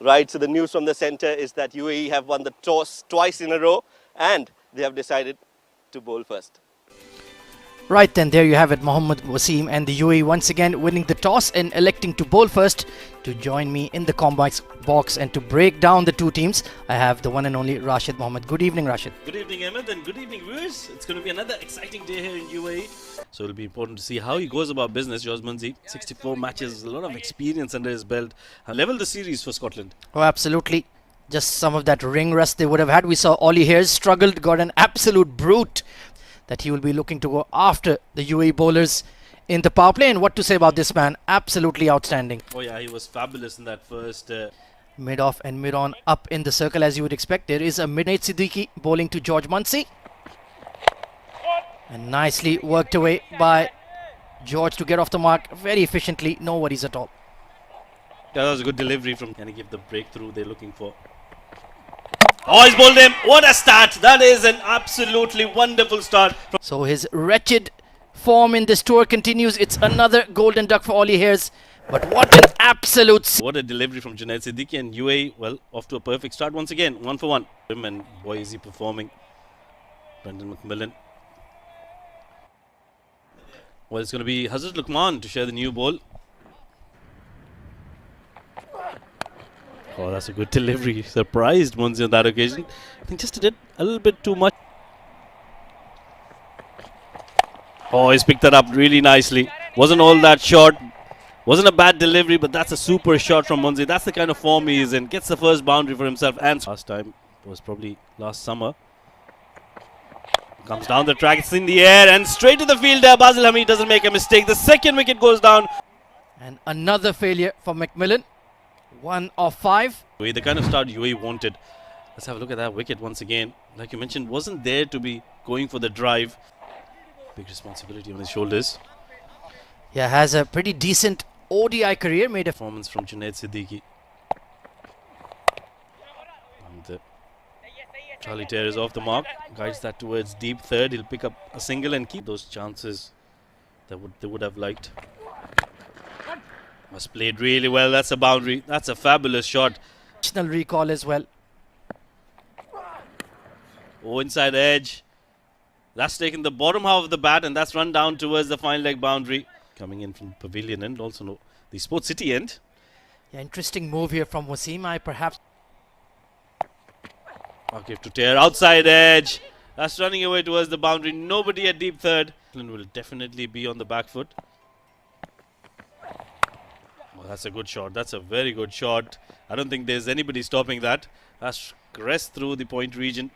Right, so the news from the centre is that UAE have won the toss twice in a row and they have decided to bowl first. Right then, there you have it, Mohammad Wasim and the UAE once again winning the toss and electing to bowl first. To join me in the combat box and to break down the two teams, I have the one and only Rashid Mohammed. Good evening, Rashid. Good evening, Ahmed, and good evening, viewers. It's going to be another exciting day here in UAE. So it'll be important to see how he goes about business. George Munsey, 64 matches, a lot of experience under his belt. Level the series for Scotland. Oh, absolutely. Just some of that ring rust they would have had. We saw Ollie Hayes struggled, got an absolute brute that he will be looking to go after the UAE bowlers in the power play. And what to say about this man? Absolutely outstanding. Oh yeah, he was fabulous in that first. Mid-off and mid-on up in the circle as you would expect. There is a Junaid Siddique bowling to George Munsey. And nicely worked away by George to get off the mark very efficiently. No worries at all. That was a good delivery from. Can he give the breakthrough they're looking for? Oh, he's bowled him. What a start. That is an absolutely wonderful start. So his wretched form in this tour continues. It's another golden duck for Ollie Hayes. But what an absolute... What a delivery from Junaid Siddique, and UAE, well, off to a perfect start once again. 1 for 1. And boy, is he performing. Brendan McMillan. Well, it's going to be Hazrat Luqman to share the new ball. Oh, that's a good delivery. Surprised Munsey on that occasion. I think just did a little bit too much. Oh, he's picked that up really nicely. Wasn't all that short. Wasn't a bad delivery, but that's a super shot from Munsey. That's the kind of form he is in. Gets the first boundary for himself. And last time was probably last summer. Comes down the track, it's in the air and straight to the fielder. Basil Hameed doesn't make a mistake. The second wicket goes down. And another failure for McMillan. 1 of 5. The kind of start UAE wanted. Let's have a look at that wicket once again. Like you mentioned, wasn't there to be going for the drive. Big responsibility on his shoulders. Yeah, has a pretty decent ODI career. Made a Performance from Junaid Siddique. And Charlie Taylor is off the mark. Guides that towards deep third. He'll pick up a single and keep those chances that they would have liked. Was played really well. That's a boundary. That's a fabulous shot. National recall as well. Oh, inside edge. That's taken the bottom half of the bat and that's run down towards the fine leg boundary. Coming in from pavilion end, also the Sports City end. Yeah, interesting move here from Wasim. I perhaps. Okay, to tear outside edge. That's running away towards the boundary. Nobody at deep third. Will definitely be on the back foot. Oh, that's a good shot. That's a very good shot. I don't think there's anybody stopping that. That's crest through the point region.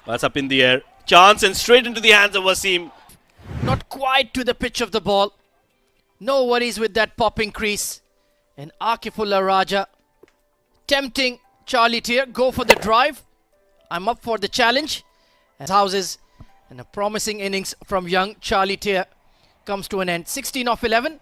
That's up in the air. Chance and straight into the hands of Wasim. Not quite to the pitch of the ball. No worries with that popping crease. And Akifullah Raja tempting Charlie Taylor. Go for the drive. I'm up for the challenge. And houses and a promising innings from young Charlie Taylor comes to an end. 16 of 11.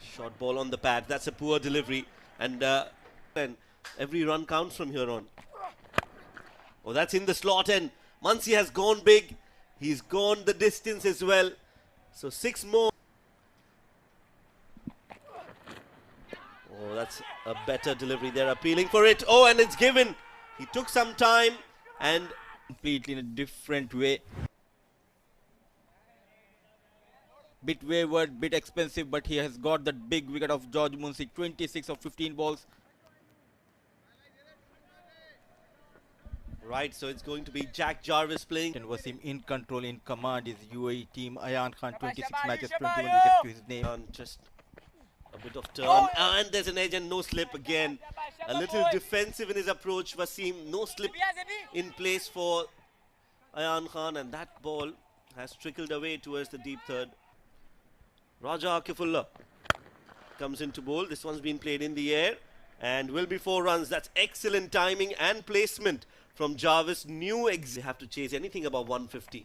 Short ball on the pad. That's a poor delivery. And every run counts from here on. Oh, that's in the slot and Munsey has gone big. He's gone the distance as well. So 6 more. Oh, that's a better delivery. They're appealing for it. Oh, and it's given. He took some time and completely in a different way. Bit wayward, bit expensive, but he has got that big wicket of George Munsey. 26 of 15 balls. Right, so it's going to be Jack Jarvis playing. And Wasim in control, in command. His UAE team. Ayan Khan, 26 matches, 21 wickets to his name. Just a bit of turn. And there's an edge and no slip again. A little defensive in his approach. Wasim, no slip in place for Ayan Khan. And that ball has trickled away towards the deep third. Raja Akifullah comes into bowl. This one's been played in the air and will be 4 runs. That's excellent timing and placement from Jarvis. They have to chase anything above 150.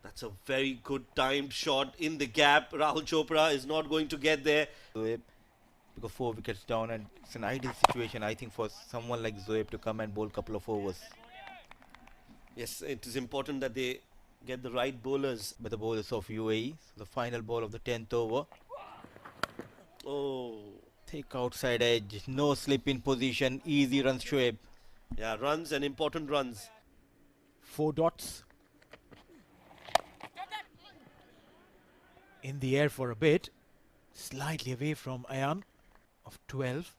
That's a very good timed shot in the gap. Rahul Chopra is not going to get there. because 4 wickets down, and it's an ideal situation, I think, for someone like Zoeb to come and bowl a couple of overs. Yes, it is important that they get the right bowlers. By the bowlers of U.A.E. So the final ball of the 10th over. Oh, Thick outside edge, no slip in position, easy runs Shoaib. yeah, runs and important runs. 4 dots. In the air for a bit. Slightly away from Ayan of 12.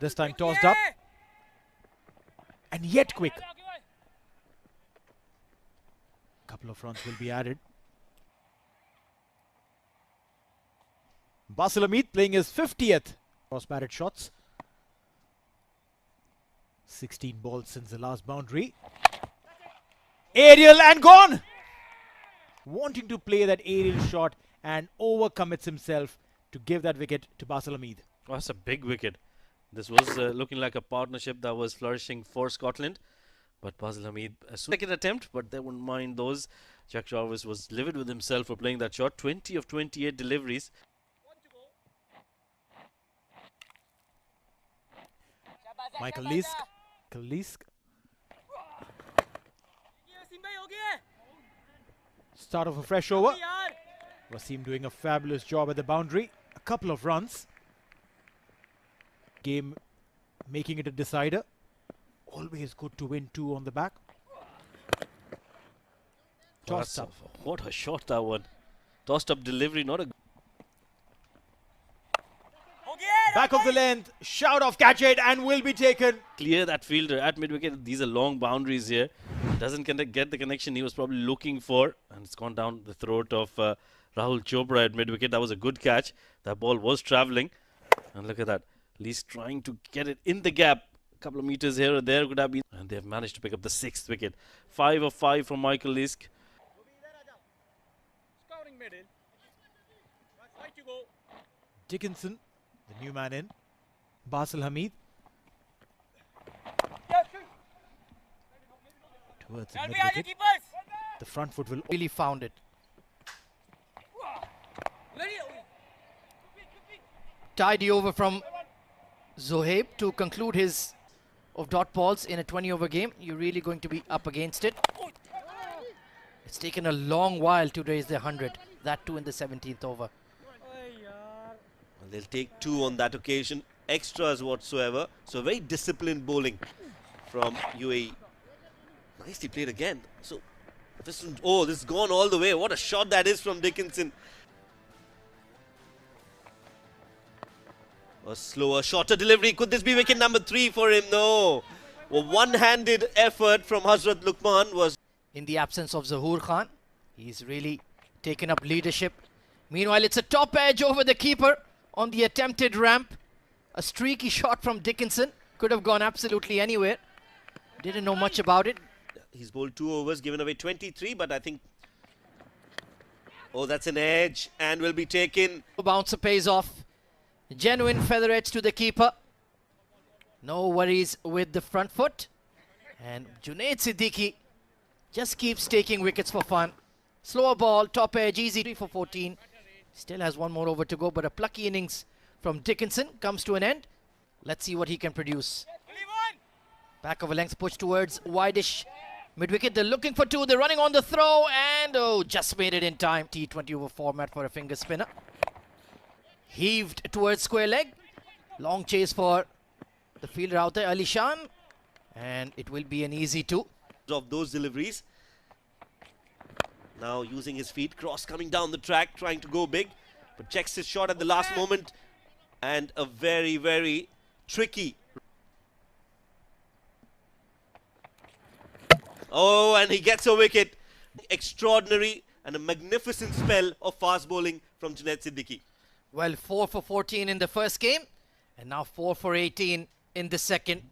This time tossed up. And yet quick. Couple of runs will be added. Basil Hameed playing his 50th cross-batted shots. 16 balls since the last boundary. Aerial and gone! Wanting to play that aerial shot and overcommits himself to give that wicket to Basil Hameed. Oh, that's a big wicket. This was looking like a partnership that was flourishing for Scotland. But Basil Hameed, a second attempt, but they wouldn't mind those. Jack Jarvis was livid with himself for playing that shot. 20 of 28 deliveries. Michael Lisk. Start of a fresh over. Wasim doing a fabulous job at the boundary. A couple of runs. Game making it a decider. Always good to win 2 on the back. Tossed up. What a shot that one. Tossed up delivery, not a... Back of the length. Shout off, catch it, and will be taken. Clear that fielder at mid-wicket. These are long boundaries here. Doesn't get the connection he was probably looking for. And it's gone down the throat of Rahul Chopra at mid-wicket. That was a good catch. That ball was travelling. And look at that. Least trying to get it in the gap. A couple of meters here or there could have been. And they have managed to pick up the 6th wicket. 5 of 5 from Michael Lisk. Dickinson, the new man in. Basil Hameed. Towards the mid-wicket. The front foot will Really found it. Tidy over from Zohaib to conclude his of dot balls in a 20-over game. You're really going to be up against it. It's taken a long while to raise the 100. That too in the 17th over. They'll take 2 on that occasion, extras whatsoever. So very disciplined bowling from U.A.E. Nicely played again. So this is gone all the way. What a shot that is from Dickinson. A slower, shorter delivery. Could this be wicket number 3 for him? No. A one-handed effort from Hazrat Luqman was... In the absence of Zahoor Khan, he's really taken up leadership. Meanwhile, it's a top edge over the keeper on the attempted ramp. A streaky shot from Dickinson. Could have gone absolutely anywhere. Didn't know much about it. He's bowled 2 overs, given away 23, but I think... Oh, that's an edge and will be taken. Bouncer pays off. Genuine feather edge to the keeper. No worries with the front foot. And Junaid Siddique just keeps taking wickets for fun. Slower ball, top edge, easy 3 for 14. Still has 1 more over to go, but a plucky innings from Dickinson comes to an end. Let's see what he can produce. Back of a length push towards wideish mid-wicket. They're looking for 2. They're running on the throw and just made it in time. T20 over format for a finger spinner. Heaved towards square leg. Long chase for the fielder out there, Alishan. And it will be an easy 2. Of those deliveries. Now using his feet, cross coming down the track, trying to go big, but checks his shot at the last moment, and a very, very tricky. Oh, and he gets a wicket. Extraordinary and a magnificent spell of fast bowling from Junaid Siddique. Well, 4 for 14 in the first game, and now 4 for 18 in the second.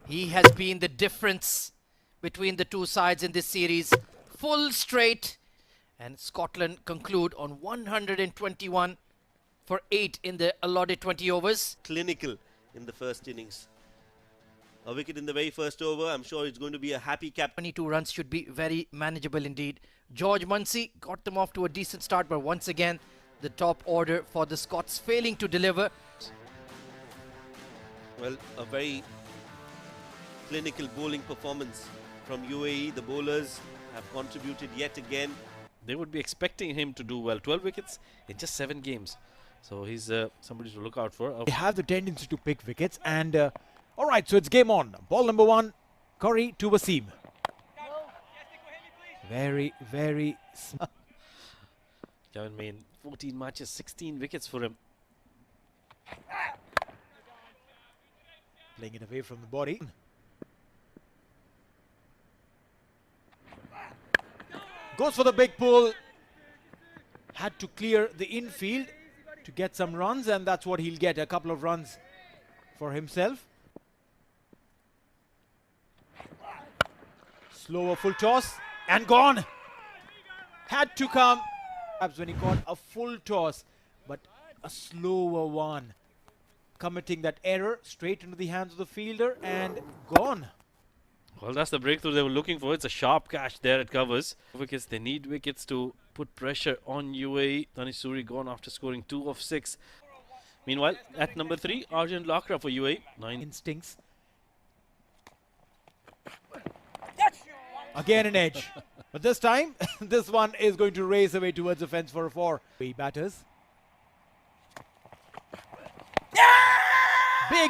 He has been the difference between the two sides in this series. Full straight, and Scotland conclude on 121 for 8 in the allotted 20 overs. Clinical in the first innings. A wicket in the very first over. I'm sure it's going to be a happy cap. 22 runs should be very manageable indeed. George Munsey got them off to a decent start, but once again, the top order for the Scots failing to deliver. Well, a very clinical bowling performance from UAE. The bowlers have contributed yet again. They would be expecting him to do well. 12 wickets in just 7 games. So he's somebody to look out for. They have the tendency to pick wickets. And all right, so it's game on. Ball number 1, Corey to Wasim. Very, very smart. Kevin Main, 14 matches, 16 wickets for him. Playing it away from the body. Goes for the big pull. Had to clear the infield to get some runs, and that's what he'll get, a couple of runs for himself. Slower full toss and gone. Had to come when he caught a full toss, but a slower one. Committing that error straight into the hands of the fielder and gone. Well, that's the breakthrough they were looking for. It's a sharp catch there at covers. Wickets, they need wickets to put pressure on UAE. Danish Suri gone after scoring 2 of 6. Meanwhile, at number 3, Arjun Lakra for UAE. 9 instincts. Again an edge. But this time, this one is going to race away towards the fence for a 4. UAE batters.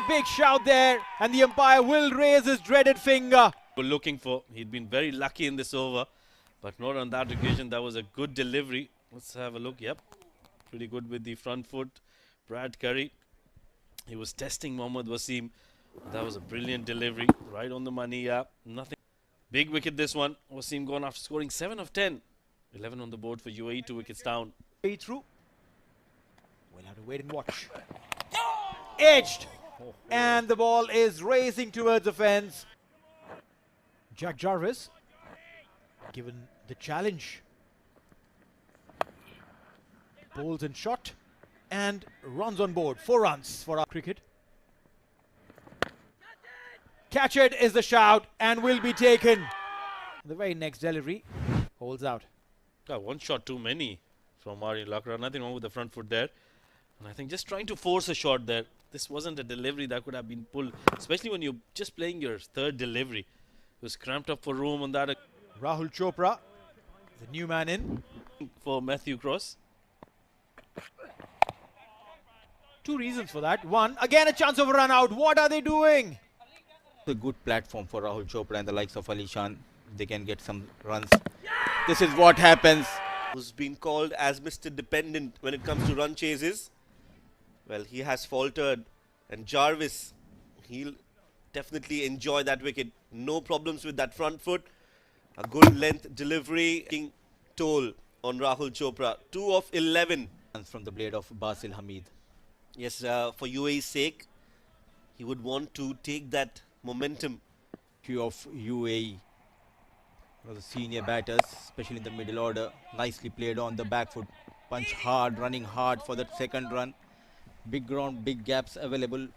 Big shout there, and the umpire will raise his dreaded finger. were looking for. He'd been very lucky in this over, but not on that occasion. That was a good delivery. Let's have a look. Yep, pretty good with the front foot. Brad Curry, he was testing Mohammad Wasim. That was a brilliant delivery, right on the money. Yeah, nothing. Big wicket this one. Wasim gone after scoring 7 of 10. 11 on the board for UAE, 2 wickets down. Way through. We'll have to wait and watch. Edged. And the ball is racing towards the fence. Jack Jarvis given the challenge. Bowls and shot and runs on board. 4 runs for our cricket. Catch it is the shout and will be taken. The very next delivery holds out. Got one shot too many from Arjun Lakra. Nothing wrong with the front foot there. And I think just trying to force a shot there. This wasn't a delivery that could have been pulled, especially when you're just playing your third delivery. It was cramped up for room on that. Rahul Chopra, the new man in. For Matthew Cross. 2 reasons for that. 1, again a chance of a run out. What are they doing? A good platform for Rahul Chopra and the likes of Alishan. They can get some runs. This is what happens. Who's been called as Mr. Dependent when it comes to run chases. Well, he has faltered, and Jarvis, he'll definitely enjoy that wicket. No problems with that front foot. A good length delivery, taking toll on Rahul Chopra. 2 of 11. From the blade of Basil Hameed. Yes, for UAE's sake, he would want to take that momentum. Few of UAE. One of the senior batters, especially in the middle order. Nicely played on the back foot. Punch hard, running hard for that second run. Big ground, big gaps available.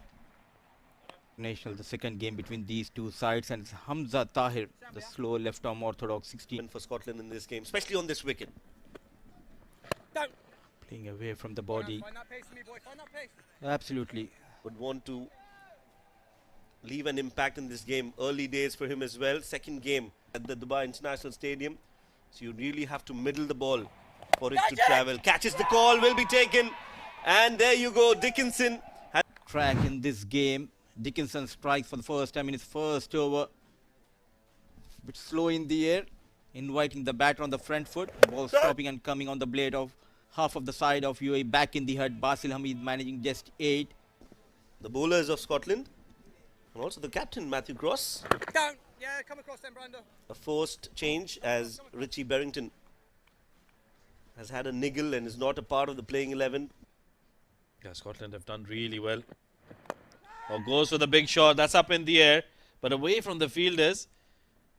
National, the second game between these two sides, and it's Hamza Tahir, the slow left arm orthodox 16 for Scotland in this game, especially on this wicket. Playing away from the body. Absolutely. Would want to leave an impact in this game. Early days for him as well. Second game at the Dubai International Stadium. So you really have to middle the ball for it to travel. Catches the call, will be taken. And there you go, Dickinson. Track in this game. Dickinson strikes for the first time in his first over. Bit slow in the air. Inviting the batter on the front foot. Ball stopping and coming on the blade of half of the side of UAE. Back in the hut. Basil Hameed managing just 8. The bowlers of Scotland. And also the captain, Matthew Cross. Down. Yeah, come across then, Brando. A forced change as Richie Berrington has had a niggle and is not a part of the playing 11. Yeah, Scotland have done really well. Oh, goes for the big shot. That's up in the air, but away from the fielders.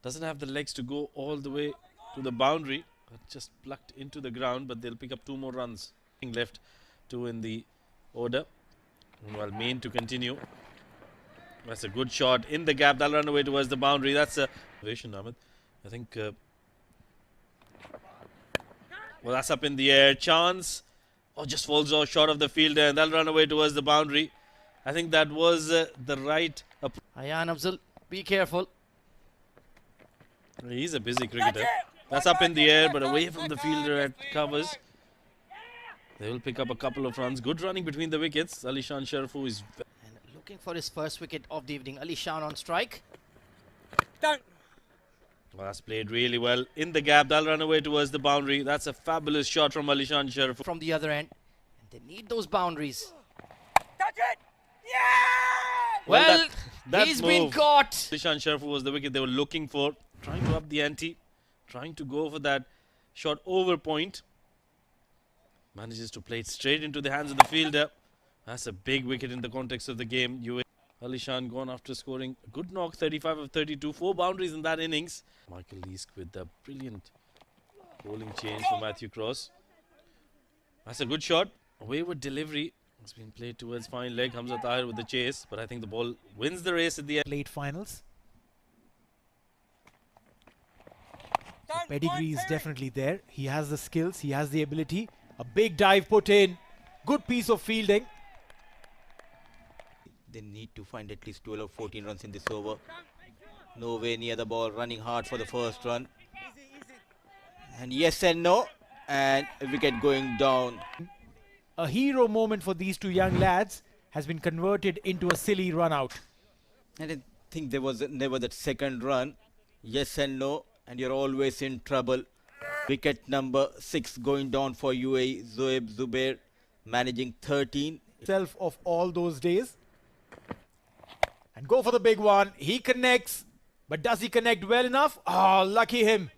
Doesn't have the legs to go all the way to the boundary. Just plucked into the ground, but they'll pick up 2 more runs. Left 2 in the order. Well, Main to continue. That's a good shot in the gap. That'll run away towards the boundary. That's a ovation, Ahmed. I think. Well, that's up in the air. Chance. Oh, just falls short of the fielder, and they'll run away towards the boundary. I think that was the right approach. Ayan Afzal, be careful. He's a busy cricketer. That's up in the air, but away from the fielder at covers. They will pick up a couple of runs. Good running between the wickets. Alishan Sharafu is... And looking for his first wicket of the evening. Alishan on strike. Don't. Well, that's played really well. In the gap, they'll run away towards the boundary. That's a fabulous shot from Alishan Sharafu. From the other end. And they need those boundaries. Touch it. Yeah! Well, that he's been move. caught. Alishan Sharafu was the wicket they were looking for. Trying to up the ante. Trying to go for that shot over point. Manages to play it straight into the hands of the fielder. That's a big wicket in the context of the game. U.A.E. Alishan gone after scoring a good knock, 35 of 32, 4 boundaries in that innings. Michael Leask with the brilliant bowling change for Matthew Cross. That's a good shot. A wayward delivery. It's been played towards fine leg. Hamza Tahir with the chase, but I think the ball wins the race at the end. Late finals. So pedigree is definitely there. He has the skills, he has the ability. A big dive put in. Good piece of fielding. They need to find at least 12 or 14 runs in this over. Nowhere near the ball, running hard for the first run. And yes and no. And a wicket going down. A hero moment for these two young lads has been converted into a silly run out. And I think there was never that second run. Yes and no. And you're always in trouble. Wicket number 6 going down for U.A.E. Zoeb Zubair managing 13. Self of all those days. And go for the big one. He connects. But does he connect well enough? Oh, lucky him.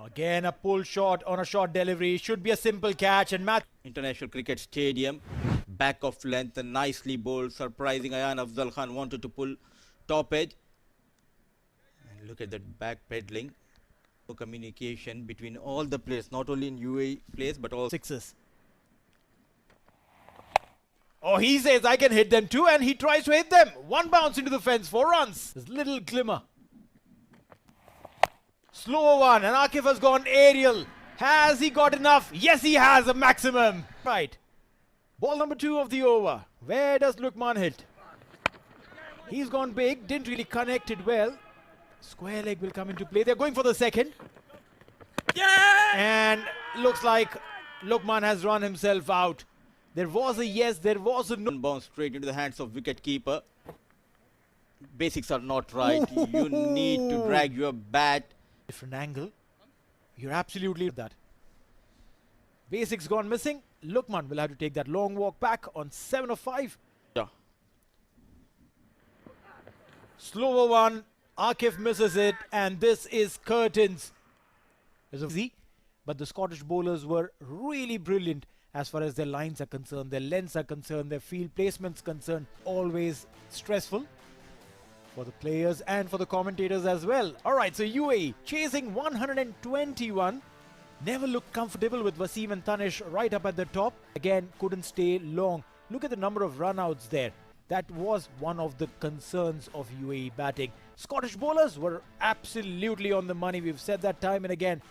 Again, a pull shot on a short delivery. Should be a simple catch. And Matt. International Cricket Stadium. Back of length and nicely bowled. Surprising Ayan Afzal Khan wanted to pull top edge. And look at that back pedaling. Communication between all the players, not only in U.A.E. players but also Sixes. Oh, he says I can hit them too, and he tries to hit them. One bounce into the fence, 4 runs. There's little glimmer. Slower one, and Akif has gone aerial. Has he got enough? Yes, he has a maximum. Right. Ball number 2 of the over. Where does Luqman hit? He's gone big, didn't really connect it well. Square leg will come into play. They're going for the second. Yeah! And looks like Luqman has run himself out. There was a yes, there was a no. bounce straight into the hands of wicketkeeper. Basics are not right. You need to drag your bat. Different angle. You're absolutely that. Basics gone missing. Luqman will have to take that long walk back on 7 of 5. Yeah. Slower one. Akif misses it, and this is curtains. But the Scottish bowlers were really brilliant as far as their lines are concerned, their lengths are concerned, their field placements concerned. Always stressful for the players and for the commentators as well. Alright, so U.A.E. chasing 121. Never looked comfortable with Wasim and Tanish right up at the top. Again, couldn't stay long. Look at the number of run-outs there. That was one of the concerns of U.A.E. batting. Scottish bowlers were absolutely on the money. We've said that time and again.